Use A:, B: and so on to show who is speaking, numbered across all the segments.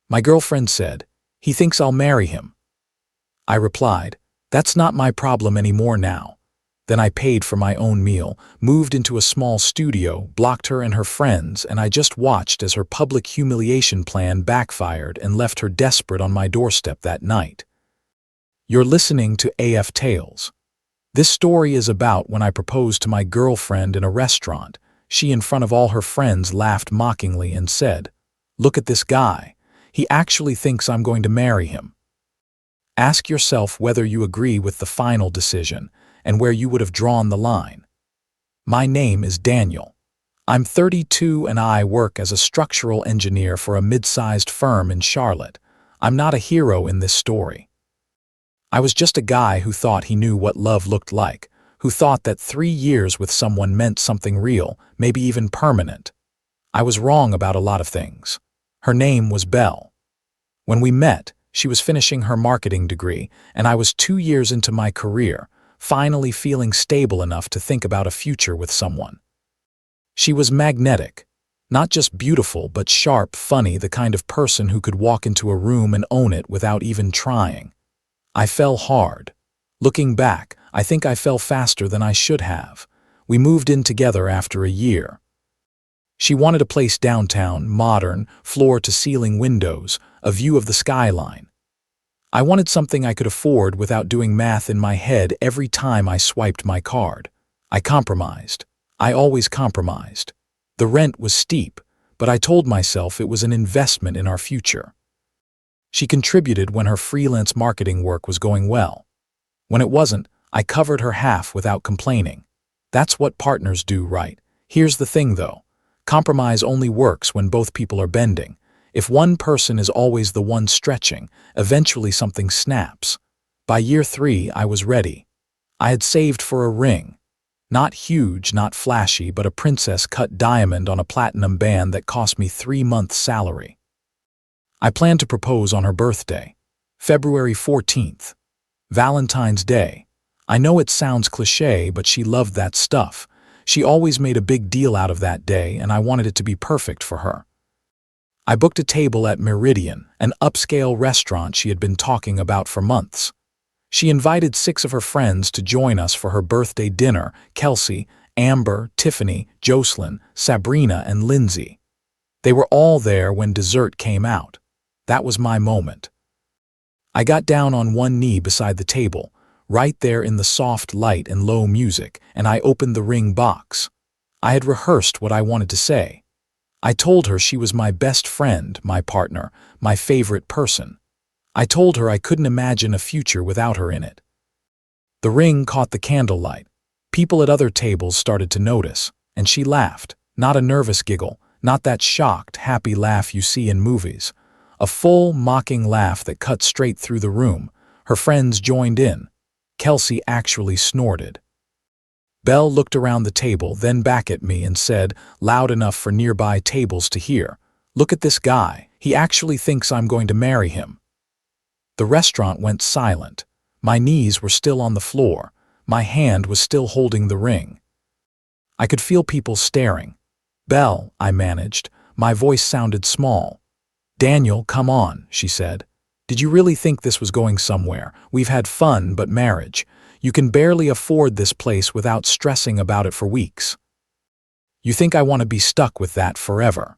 A: My girlfriend said, "He thinks I'll marry him." I replied, "That's not my problem anymore now." Then I paid for my own meal, moved into a small studio, blocked her and her friends, and I just watched as her public humiliation plan backfired and left her desperate on my doorstep that night. You're listening to AF Tales. This story is about when I proposed to my girlfriend in a restaurant. She, in front of all her friends, laughed mockingly and said, "Look at this guy. He actually thinks I'm going to marry him." Ask yourself whether you agree with the final decision and where you would have drawn the line. My name is Daniel. I'm 32 and I work as a structural engineer for a mid-sized firm in Charlotte. I'm not a hero in this story. I was just a guy who thought he knew what love looked like, who thought that 3 years with someone meant something real, maybe even permanent. I was wrong about a lot of things. Her name was Belle. When we met, she was finishing her marketing degree, and I was 2 years into my career, finally feeling stable enough to think about a future with someone. She was magnetic, not just beautiful but sharp, funny, the kind of person who could walk into a room and own it without even trying. I fell hard. Looking back, I think I fell faster than I should have. We moved in together after a year. She wanted a place downtown, modern, floor-to-ceiling windows, a view of the skyline. I wanted something I could afford without doing math in my head every time I swiped my card. I compromised. I always compromised. The rent was steep, but I told myself it was an investment in our future. She contributed when her freelance marketing work was going well. When it wasn't, I covered her half without complaining. That's what partners do, right? Here's the thing, though. Compromise only works when both people are bending. If one person is always the one stretching, eventually something snaps. By year 3, I was ready. I had saved for a ring. Not huge, not flashy, but a princess-cut diamond on a platinum band that cost me 3 months' salary. I planned to propose on her birthday, February 14th, Valentine's Day. I know it sounds cliché, but she loved that stuff. She always made a big deal out of that day, and I wanted it to be perfect for her. I booked a table at Meridian, an upscale restaurant she had been talking about for months. She invited 6 of her friends to join us for her birthday dinner: Kelsey, Amber, Tiffany, Jocelyn, Sabrina, and Lindsay. They were all there when dessert came out. That was my moment. I got down on one knee beside the table, right there in the soft light and low music, and I opened the ring box. I had rehearsed what I wanted to say. I told her she was my best friend, my partner, my favorite person. I told her I couldn't imagine a future without her in it. The ring caught the candlelight. People at other tables started to notice, and she laughed, not a nervous giggle, not that shocked, happy laugh you see in movies. A full, mocking laugh that cut straight through the room. Her friends joined in. Kelsey actually snorted. Belle looked around the table, then back at me and said, loud enough for nearby tables to hear, "Look at this guy. He actually thinks I'm going to marry him." The restaurant went silent. My knees were still on the floor. My hand was still holding the ring. I could feel people staring. "Belle," I managed. My voice sounded small. "Daniel, come on," she said. "Did you really think this was going somewhere? We've had fun, but marriage. You can barely afford this place without stressing about it for weeks. You think I want to be stuck with that forever?"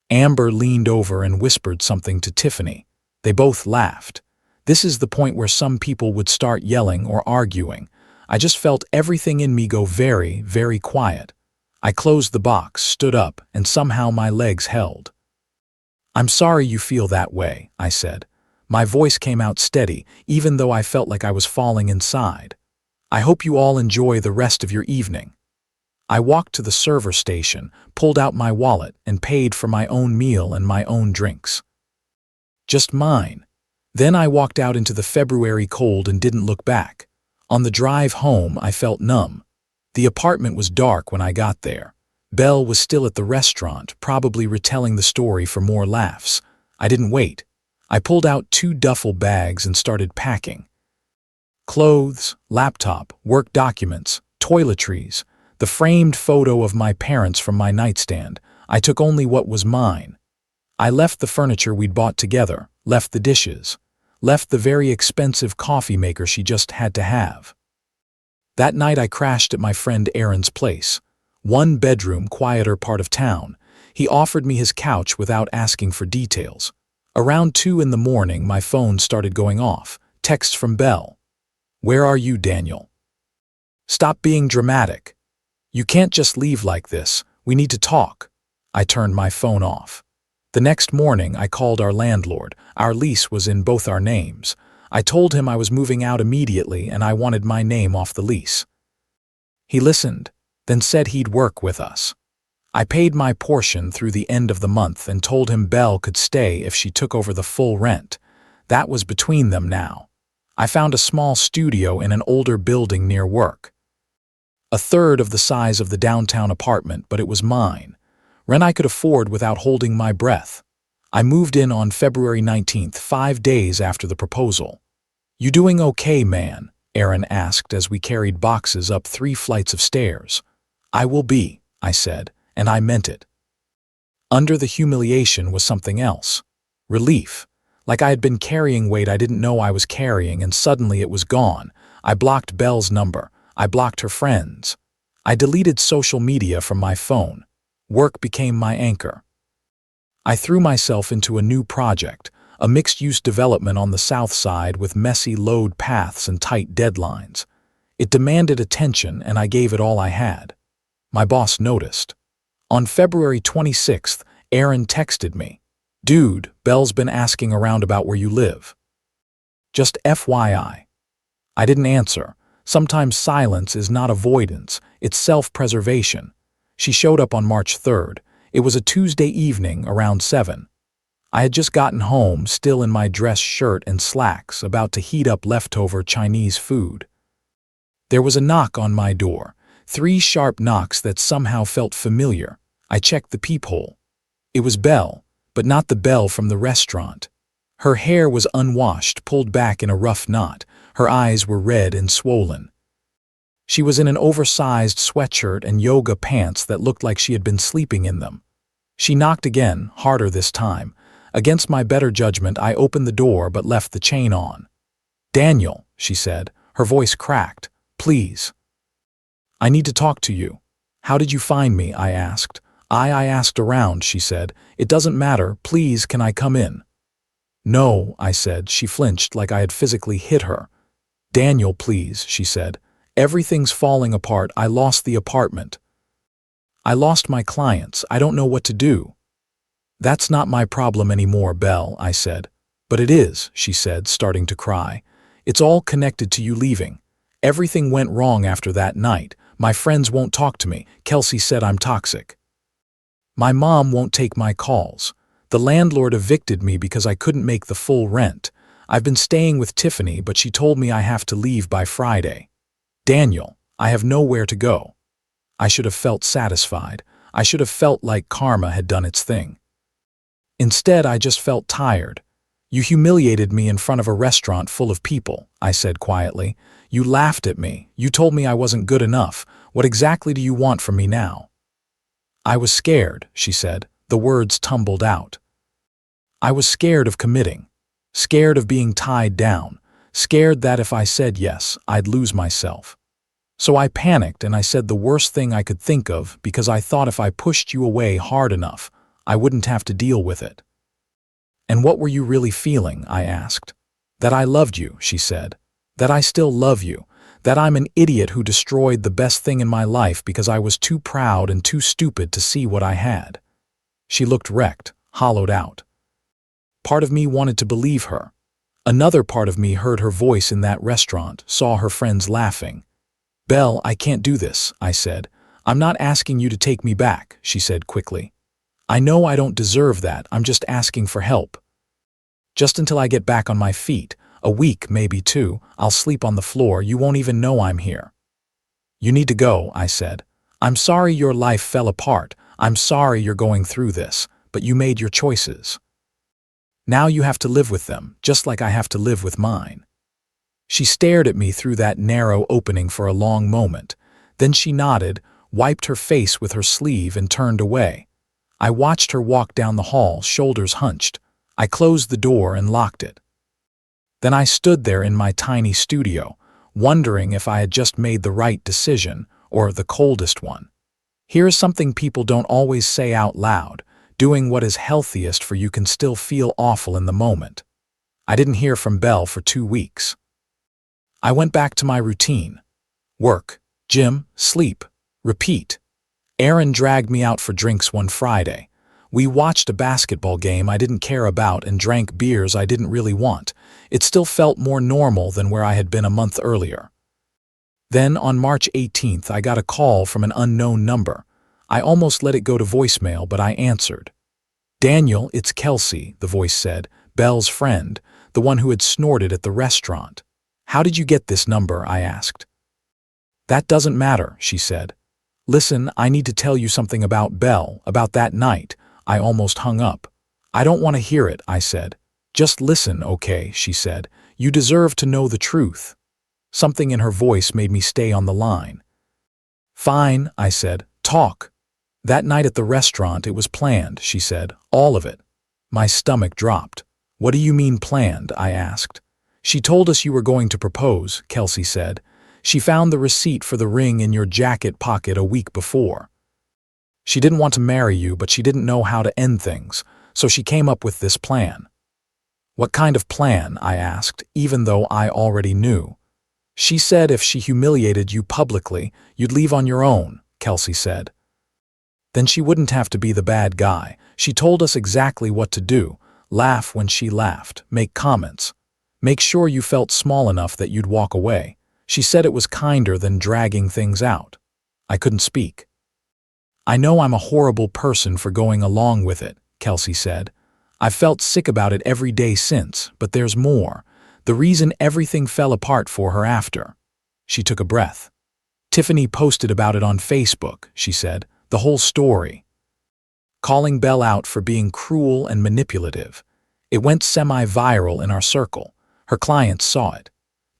A: Amber leaned over and whispered something to Tiffany. They both laughed. This is the point where some people would start yelling or arguing. I just felt everything in me go very, very quiet. I closed the box, stood up, and somehow my legs held. "I'm sorry you feel that way," I said. My voice came out steady, even though I felt like I was falling inside. "I hope you all enjoy the rest of your evening." I walked to the server station, pulled out my wallet, and paid for my own meal and my own drinks. Just mine. Then I walked out into the February cold and didn't look back. On the drive home, I felt numb. The apartment was dark when I got there. Belle was still at the restaurant, probably retelling the story for more laughs. I didn't wait. I pulled out 2 duffel bags and started packing. Clothes, laptop, work documents, toiletries, the framed photo of my parents from my nightstand. I took only what was mine. I left the furniture we'd bought together, left the dishes, left the very expensive coffee maker she just had to have. That night I crashed at my friend Aaron's place. 1-bedroom, quieter part of town. He offered me his couch without asking for details. Around 2 in the morning, my phone started going off. Text from Belle. "Where are you, Daniel? Stop being dramatic. You can't just leave like this. We need to talk." I turned my phone off. The next morning, I called our landlord. Our lease was in both our names. I told him I was moving out immediately and I wanted my name off the lease. He listened, then said he'd work with us. I paid my portion through the end of the month and told him Belle could stay if she took over the full rent. That was between them now. I found a small studio in an older building near work. A third of the size of the downtown apartment, but it was mine. Rent I could afford without holding my breath. I moved in on February 19th, 5 days after the proposal. "You doing okay, man?" Aaron asked as we carried boxes up 3 flights of stairs. "I will be," I said, and I meant it. Under the humiliation was something else. Relief. Like I had been carrying weight I didn't know I was carrying, and suddenly it was gone. I blocked Belle's number. I blocked her friends. I deleted social media from my phone. Work became my anchor. I threw myself into a new project, a mixed-use development on the south side with messy load paths and tight deadlines. It demanded attention, and I gave it all I had. My boss noticed. On February 26th, Aaron texted me. "Dude, Belle's been asking around about where you live. Just FYI." I didn't answer. Sometimes silence is not avoidance, it's self-preservation. She showed up on March 3rd. It was a Tuesday evening around 7. I had just gotten home, still in my dress shirt and slacks, about to heat up leftover Chinese food. There was a knock on my door. 3 sharp knocks that somehow felt familiar. I checked the peephole. It was Belle, but not the Belle from the restaurant. Her hair was unwashed, pulled back in a rough knot. Her eyes were red and swollen. She was in an oversized sweatshirt and yoga pants that looked like she had been sleeping in them. She knocked again, harder this time. Against my better judgment, I opened the door but left the chain on. "Daniel," she said, her voice cracked. "Please. I need to talk to you." "How did you find me?" I asked. I asked around," she said. "It doesn't matter. Please, can I come in?" "No," I said. She flinched like I had physically hit her. "Daniel, please," she said. "Everything's falling apart. I lost the apartment. I lost my clients. I don't know what to do." "That's not my problem anymore, Belle," I said. "But it is," she said, starting to cry. "It's all connected to you leaving. Everything went wrong after that night. My friends won't talk to me. Kelsey said I'm toxic. My mom won't take my calls. The landlord evicted me because I couldn't make the full rent. I've been staying with Tiffany, but she told me I have to leave by Friday. Daniel, I have nowhere to go." I should have felt satisfied. I should have felt like karma had done its thing. Instead, I just felt tired. "You humiliated me in front of a restaurant full of people," I said quietly. "You laughed at me. You told me I wasn't good enough. What exactly do you want from me now?" "I was scared," she said. The words tumbled out. "I was scared of committing. Scared of being tied down. Scared that if I said yes, I'd lose myself. So I panicked and I said the worst thing I could think of because I thought if I pushed you away hard enough, I wouldn't have to deal with it." "And what were you really feeling?" I asked. "That I loved you," she said. "That I still love you. That I'm an idiot who destroyed the best thing in my life because I was too proud and too stupid to see what I had." She looked wrecked, hollowed out. Part of me wanted to believe her. Another part of me heard her voice in that restaurant, saw her friends laughing. "Belle, I can't do this," I said. "I'm not asking you to take me back," she said quickly. "I know I don't deserve that. I'm just asking for help. Just until I get back on my feet, a week, maybe 2, I'll sleep on the floor. You won't even know I'm here." "You need to go," I said. "I'm sorry your life fell apart. I'm sorry you're going through this, but you made your choices. Now you have to live with them, just like I have to live with mine." She stared at me through that narrow opening for a long moment. Then she nodded, wiped her face with her sleeve and turned away. I watched her walk down the hall, shoulders hunched. I closed the door and locked it. Then I stood there in my tiny studio, wondering if I had just made the right decision or the coldest one. Here's something people don't always say out loud. Doing what is healthiest for you can still feel awful in the moment. I didn't hear from Belle for 2 weeks. I went back to my routine. Work, gym, sleep, repeat. Aaron dragged me out for drinks one Friday. We watched a basketball game I didn't care about and drank beers I didn't really want. It still felt more normal than where I had been a month earlier. Then, on March 18th, I got a call from an unknown number. I almost let it go to voicemail, but I answered. "Daniel, it's Kelsey," the voice said, Belle's friend, the one who had snorted at the restaurant. "How did you get this number?" I asked. "That doesn't matter," she said. "Listen, I need to tell you something about Belle, about that night." I almost hung up. "I don't want to hear it," I said. "Just listen, okay," she said. "You deserve to know the truth." Something in her voice made me stay on the line. "Fine," I said. "Talk." "That night at the restaurant, it was planned," she said. "All of it." My stomach dropped. "What do you mean planned?" I asked. "She told us you were going to propose," Kelsey said. "She found the receipt for the ring in your jacket pocket a week before. She didn't want to marry you, but she didn't know how to end things, so she came up with this plan." "What kind of plan?" I asked, even though I already knew. "She said if she humiliated you publicly, you'd leave on your own," Kelsey said. "Then she wouldn't have to be the bad guy. She told us exactly what to do. Laugh when she laughed, make comments. Make sure you felt small enough that you'd walk away. She said it was kinder than dragging things out." I couldn't speak. "I know I'm a horrible person for going along with it," Kelsey said. "I've felt sick about it every day since, but there's more. The reason everything fell apart for her after." She took a breath. "Tiffany posted about it on Facebook," she said. "The whole story. Calling Belle out for being cruel and manipulative. It went semi-viral in our circle. Her clients saw it.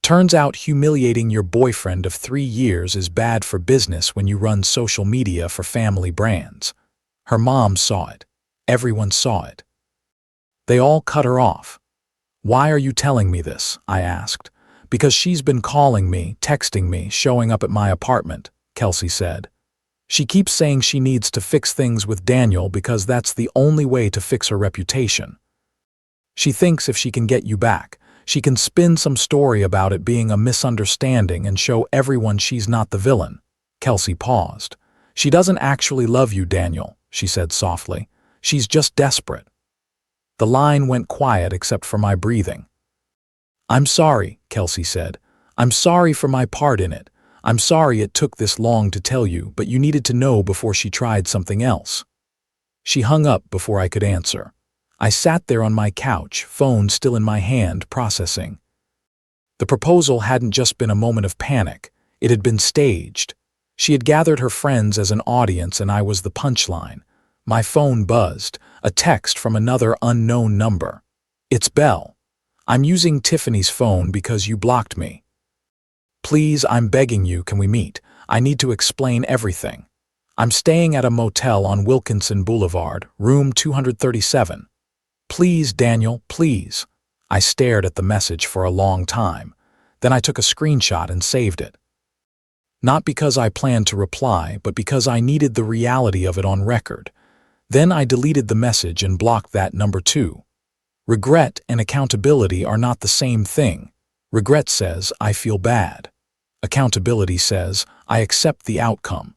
A: Turns out humiliating your boyfriend of 3 years is bad for business when you run social media for family brands. Her mom saw it. Everyone saw it. They all cut her off." "Why are you telling me this?" I asked. "Because she's been calling me, texting me, showing up at my apartment," Kelsey said. "She keeps saying she needs to fix things with Daniel because that's the only way to fix her reputation. She thinks if she can get you back, she can spin some story about it being a misunderstanding and show everyone she's not the villain." Kelsey paused. "She doesn't actually love you, Daniel," she said softly. "She's just desperate." The line went quiet except for my breathing. "I'm sorry," Kelsey said. "I'm sorry for my part in it. I'm sorry it took this long to tell you, but you needed to know before she tried something else." She hung up before I could answer. I sat there on my couch, phone still in my hand, processing. The proposal hadn't just been a moment of panic. It had been staged. She had gathered her friends as an audience and I was the punchline. My phone buzzed, a text from another unknown number. "It's Belle. I'm using Tiffany's phone because you blocked me. Please, I'm begging you, can we meet? I need to explain everything. I'm staying at a motel on Wilkinson Boulevard, room 237. Please, Daniel, please." I stared at the message for a long time. Then I took a screenshot and saved it. Not because I planned to reply, but because I needed the reality of it on record. Then I deleted the message and blocked that number too. Regret and accountability are not the same thing. Regret says, I feel bad. Accountability says, I accept the outcome.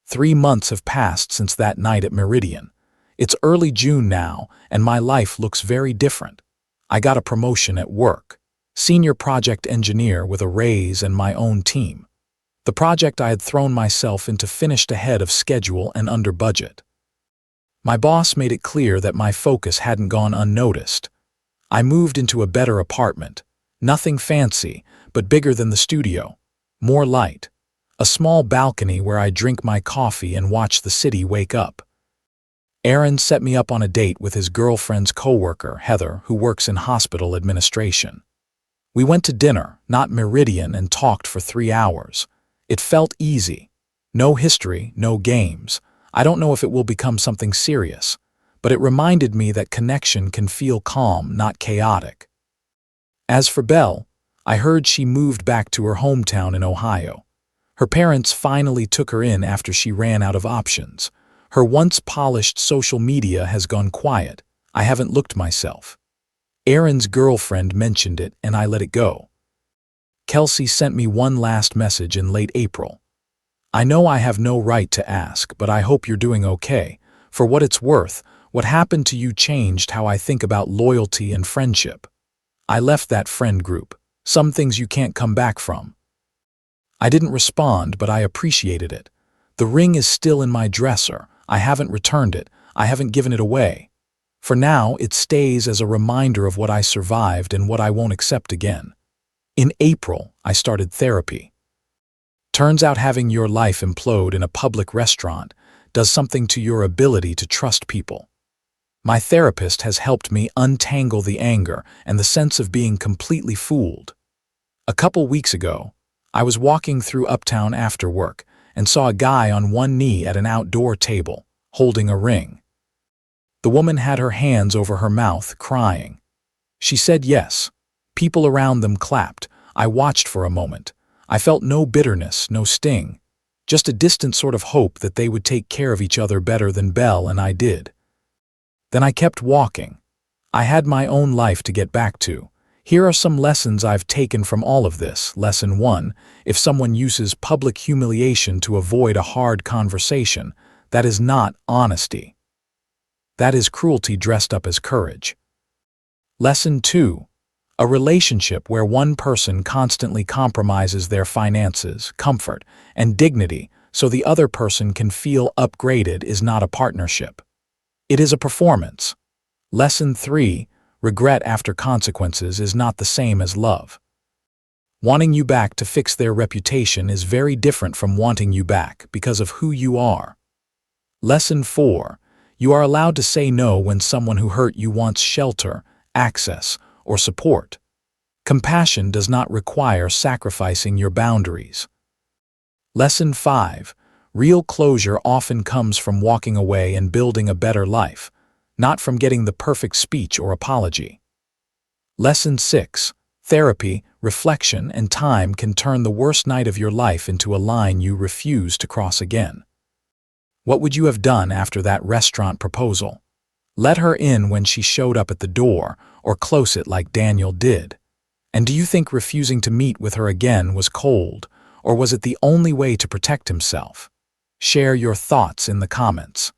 A: 3 months have passed since that night at Meridian. It's early June now, and my life looks very different. I got a promotion at work. Senior project engineer with a raise and my own team. The project I had thrown myself into finished ahead of schedule and under budget. My boss made it clear that my focus hadn't gone unnoticed. I moved into a better apartment. Nothing fancy, but bigger than the studio. More light. A small balcony where I drink my coffee and watch the city wake up. Aaron set me up on a date with his girlfriend's coworker, Heather, who works in hospital administration. We went to dinner, not Meridian, and talked for 3 hours. It felt easy. No history, no games. I don't know if it will become something serious, but it reminded me that connection can feel calm, not chaotic. As for Belle, I heard she moved back to her hometown in Ohio. Her parents finally took her in after she ran out of options. Her once polished social media has gone quiet. I haven't looked myself. Aaron's girlfriend mentioned it and I let it go. Kelsey sent me one last message in late April. I know I have no right to ask, but I hope you're doing okay. For what it's worth, what happened to you changed how I think about loyalty and friendship. I left that friend group. Some things you can't come back from. I didn't respond, but I appreciated it. The ring is still in my dresser. I haven't returned it. I haven't given it away. For now, it stays as a reminder of what I survived and what I won't accept again. In April, I started therapy. Turns out having your life implode in a public restaurant does something to your ability to trust people. My therapist has helped me untangle the anger and the sense of being completely fooled. A couple weeks ago, I was walking through Uptown after work and saw a guy on one knee at an outdoor table, holding a ring. The woman had her hands over her mouth, crying. She said yes. People around them clapped. I watched for a moment. I felt no bitterness, no sting, just a distant sort of hope that they would take care of each other better than Belle and I did. Then I kept walking. I had my own life to get back to. Here are some lessons I've taken from all of this. Lesson 1. If someone uses public humiliation to avoid a hard conversation, that is not honesty. That is cruelty dressed up as courage. Lesson 2. A relationship where one person constantly compromises their finances, comfort, and dignity so the other person can feel upgraded is not a partnership. It is a performance. Lesson 3. Regret after consequences is not the same as love. Wanting you back to fix their reputation is very different from wanting you back because of who you are. Lesson 4. You are allowed to say no when someone who hurt you wants shelter, access, or support. Compassion does not require sacrificing your boundaries. Lesson 5. Real closure often comes from walking away and building a better life, not from getting the perfect speech or apology. Lesson 6. Therapy, reflection, and time can turn the worst night of your life into a line you refuse to cross again. What would you have done after that restaurant proposal? Let her in when she showed up at the door, or close it like Daniel did? And do you think refusing to meet with her again was cold, or was it the only way to protect himself? Share your thoughts in the comments.